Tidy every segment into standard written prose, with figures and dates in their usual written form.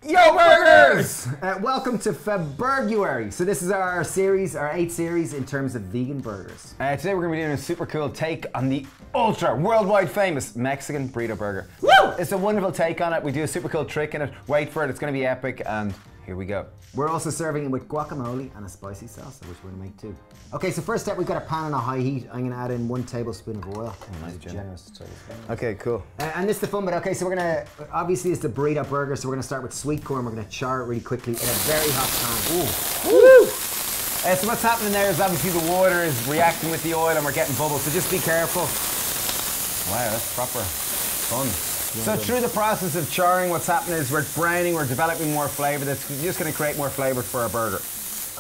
Yo burgers! Welcome to Feburegary. So this is our series, our 8th series in terms of vegan burgers. Today we're going to be doing a super cool take on the ultra worldwide famous Mexican Burrito Burger. Woo! It's a wonderful take on it. We do a super cool trick in it. Wait for it, it's going to be epic, and here we go. We're also serving it with guacamole and a spicy salsa, which we're going to make too. Okay, so first step, we've got a pan on a high heat. I'm going to add in 1 tablespoon of oil. Oh, nice, generous tablespoon. Okay, cool. And this is the fun bit. Okay, so we're going to, obviously it's the burrito burger, so we're going to start with sweet corn. We're going to char it really quickly in a very hot pan. Ooh. Woo! So what's happening there is obviously the water is reacting with the oil and we're getting bubbles, so just be careful. Wow, that's proper fun. So through the process of charring, what's happening is we're browning, we're developing more flavour. That's just going to create more flavour for our burger.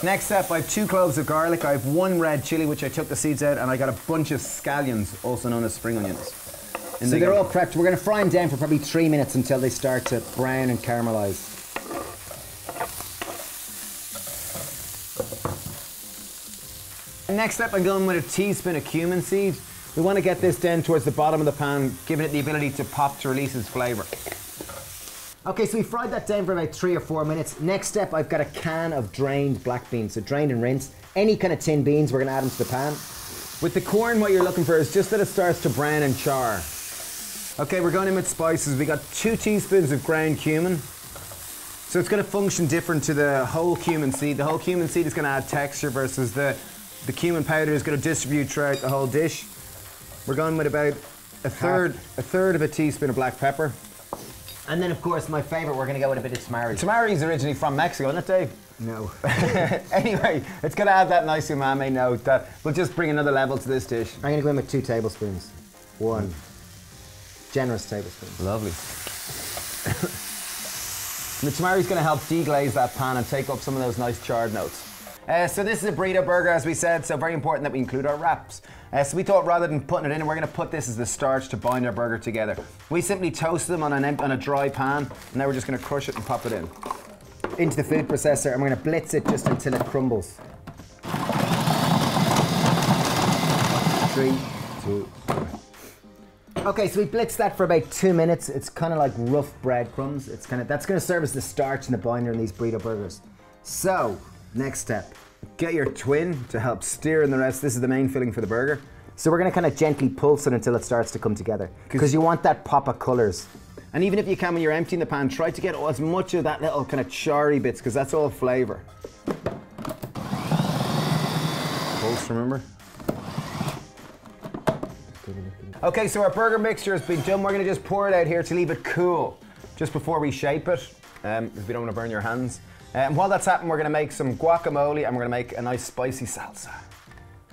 Next step, I have 2 cloves of garlic, I have 1 red chilli, which I took the seeds out, and I got a bunch of scallions, also known as spring onions. So they're all prepped. We're going to fry them down for probably 3 minutes until they start to brown and caramelise. Next step, I'm going with a teaspoon of cumin seed. We want to get this down towards the bottom of the pan, giving it the ability to pop to release its flavour. Okay, so we fried that down for about 3 or 4 minutes. Next step, I've got a can of drained black beans, so drained and rinsed. Any kind of tin beans, we're going to add them to the pan. With the corn, what you're looking for is just that it starts to brown and char. Okay, we're going in with spices. We got 2 teaspoons of ground cumin. So it's going to function different to the whole cumin seed. The whole cumin seed is going to add texture versus the cumin powder is going to distribute throughout the whole dish. We're going with about a third of a teaspoon of black pepper. And then, of course, my favourite, we're going to go with a bit of tamari. Tamari is originally from Mexico, isn't it, Dave? No. Anyway, it's going to add that nice umami note that will just bring another level to this dish. I'm going to go in with 2 tablespoons. 1 generous tablespoon. Lovely. The tamari is going to help deglaze that pan and take up some of those nice charred notes. So this is a burrito burger, as we said, so very important that we include our wraps. So we thought rather than putting it in, we're going to put this as the starch to bind our burger together. We simply toast them on a dry pan, and now we're just going to crush it and pop it in. Into the food processor, and we're going to blitz it just until it crumbles. 3, 2, 1. Okay, so we blitzed that for about 2 minutes. It's kind of like rough breadcrumbs. That's going to serve as the starch and the binder in these burrito burgers. So, next step. Get your twin to help steer in the rest. This is the main filling for the burger. So we're going to kind of gently pulse it until it starts to come together. Because you want that pop of colours. And even if you can, when you're emptying the pan, try to get as much of that little kind of charry bits, because that's all flavour. Pulse, remember? Okay, so our burger mixture has been done. We're going to just pour it out here to leave it cool just before we shape it, because we don't want to burn your hands. And while that's happening, we're going to make some guacamole and we're going to make a nice spicy salsa.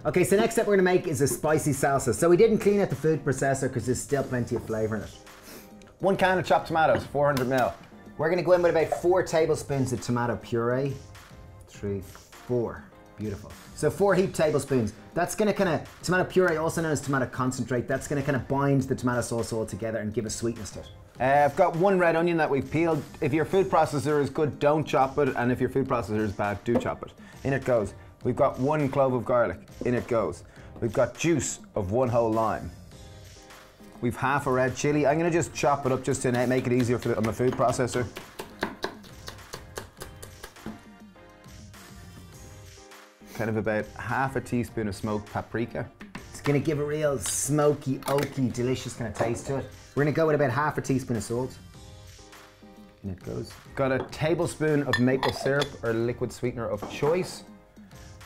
Okay, so next step we're going to make is a spicy salsa. So we didn't clean out the food processor because there's still plenty of flavour in it. 1 can of chopped tomatoes, 400 ml. We're going to go in with about 4 tablespoons of tomato puree. 3, 4. Beautiful. So 4 heaped tablespoons. That's going to kind of, tomato puree, also known as tomato concentrate, that's going to kind of bind the tomato sauce all together and give a sweetness to it. I've got 1 red onion that we've peeled. If your food processor is good, don't chop it, and if your food processor is bad, do chop it. In it goes. We've got 1 clove of garlic. In it goes. We've got juice of 1 whole lime. We've half a red chilli. I'm going to just chop it up just to make it easier on my food processor. Kind of about half a teaspoon of smoked paprika. It's going to give a real smoky, oaky, delicious kind of taste to it. We're going to go with about half a teaspoon of salt. In it goes. Got a tablespoon of maple syrup or liquid sweetener of choice.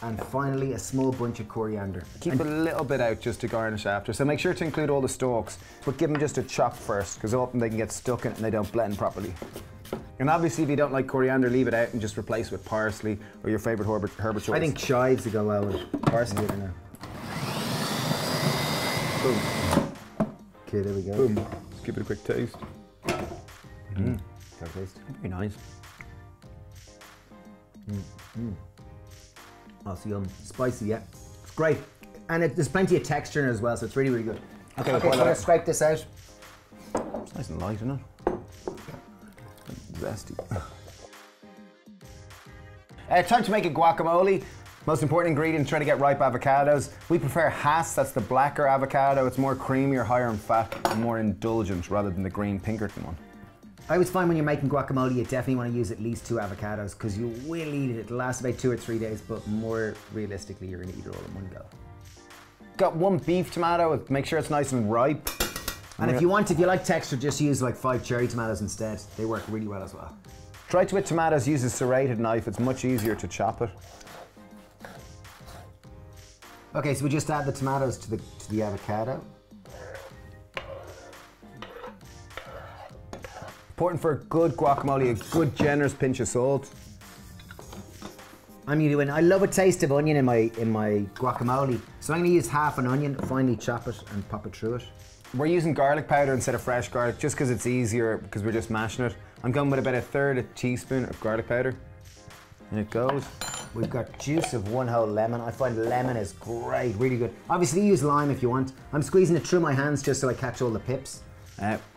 And finally, a small bunch of coriander. Keep a little bit out just to garnish after. So make sure to include all the stalks, but give them just a chop first, because often they can get stuck in it and they don't blend properly. And obviously, if you don't like coriander, leave it out and just replace it with parsley or your favourite herb choice. I think chives would go well with parsley, I don't know. Boom. Okay, there we go. Boom. Let's give it a quick taste. Taste. Very nice. Oh, so yum. Spicy, yeah. It's great. And there's plenty of texture in it as well, so it's really, really good. Okay, so I'm going to scrape this out. It's nice and light, isn't it? Zesty. Time to make a guacamole. Most important ingredient, try to get ripe avocados. We prefer Hass, that's the blacker avocado. It's more creamier, higher in fat, and more indulgent rather than the green Pinkerton one. I always find when you're making guacamole, you definitely want to use at least 2 avocados because you will eat it. It'll last about 2 or 3 days, but more realistically, you're going to eat it all in one go. Got 1 beef tomato, make sure it's nice and ripe. And if you like texture, just use like 5 cherry tomatoes instead. They work really well as well. Try to with tomatoes, use a serrated knife. It's much easier to chop it. Okay, so we just add the tomatoes to the avocado. Important for a good guacamole, a good generous pinch of salt. I love a taste of onion in my guacamole, so I'm going to use half an onion, finely chop it and pop it through it. We're using garlic powder instead of fresh garlic just because it's easier because we're just mashing it. I'm going with about 1/3 teaspoon of garlic powder. And it goes. We've got juice of 1 whole lemon. I find lemon is great, really good. Obviously use lime if you want. I'm squeezing it through my hands just so I catch all the pips.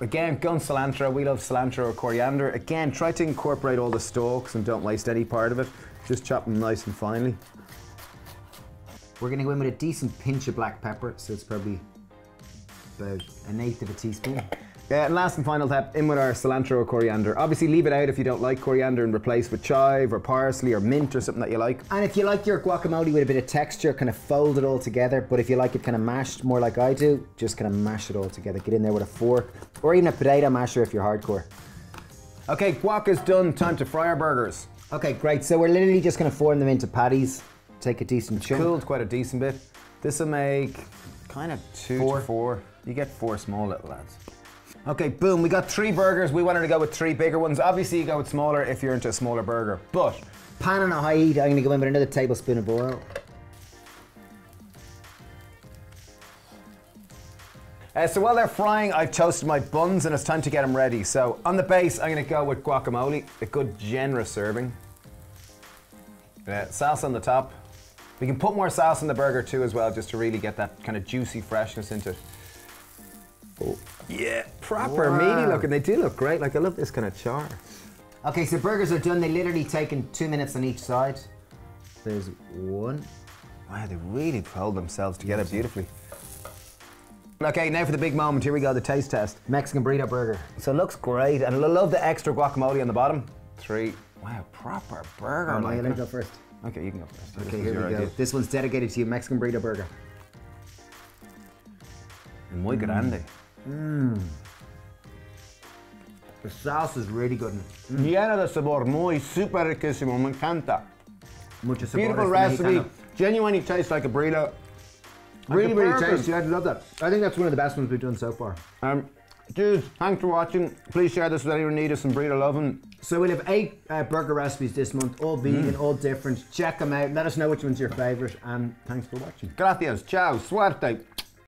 Again, going cilantro. We love cilantro or coriander. Again, try to incorporate all the stalks and don't waste any part of it. Just chop them nice and finely. We're going to go in with a decent pinch of black pepper, so it's probably about 1/8 teaspoon. Yeah, and last and final step, in with our cilantro or coriander. Obviously leave it out if you don't like coriander and replace with chive or parsley or mint or something that you like. And if you like your guacamole with a bit of texture, kind of fold it all together. But if you like it kind of mashed, more like I do, just kind of mash it all together. Get in there with a fork or even a potato masher if you're hardcore. Okay, guac is done. Time to fry our burgers. Okay, great. So we're literally just going to form them into patties. Take a decent chunk. Cooled quite a decent bit. This will make kind of 2 to 4. You get 4 small little lads. Okay, boom, we got 3 burgers. We wanted to go with 3 bigger ones. Obviously you go with smaller if you're into a smaller burger, but... Pan on a high heat, I'm going to go in with another tablespoon of oil. So while they're frying, I've toasted my buns and it's time to get them ready. So on the base, I'm going to go with guacamole, a good generous serving. Salsa on the top. We can put more salsa in the burger too as well, just to really get that kind of juicy freshness into it. Oh, yeah, proper meaty looking. They do look great. Like, I love this kind of char. Okay, so burgers are done. They literally taken 2 minutes on each side. There's 1. Wow, they really hold themselves together beautifully. Okay, now for the big moment. Here we go, the taste test. Mexican burrito burger. So it looks great, and I love the extra guacamole on the bottom. 3. Wow, proper burger. Am I allowed to go first? Okay, you can go first. Okay, here we go. This one's dedicated to you, Mexican burrito burger. Muy grande. The sauce is really good. Lleno de sabor, muy super riquísimo, me encanta. Mucho sabor. Beautiful recipe, genuinely tastes like a burrito. Really, really tasty. I love that. I think that's one of the best ones we've done so far. Dudes, thanks for watching. Please share this with anyone who needs some burrito loving. So we'll have 8 burger recipes this month, all vegan, all different. Check them out. Let us know which one's your favourite, and thanks for watching. Gracias, ciao, suerte.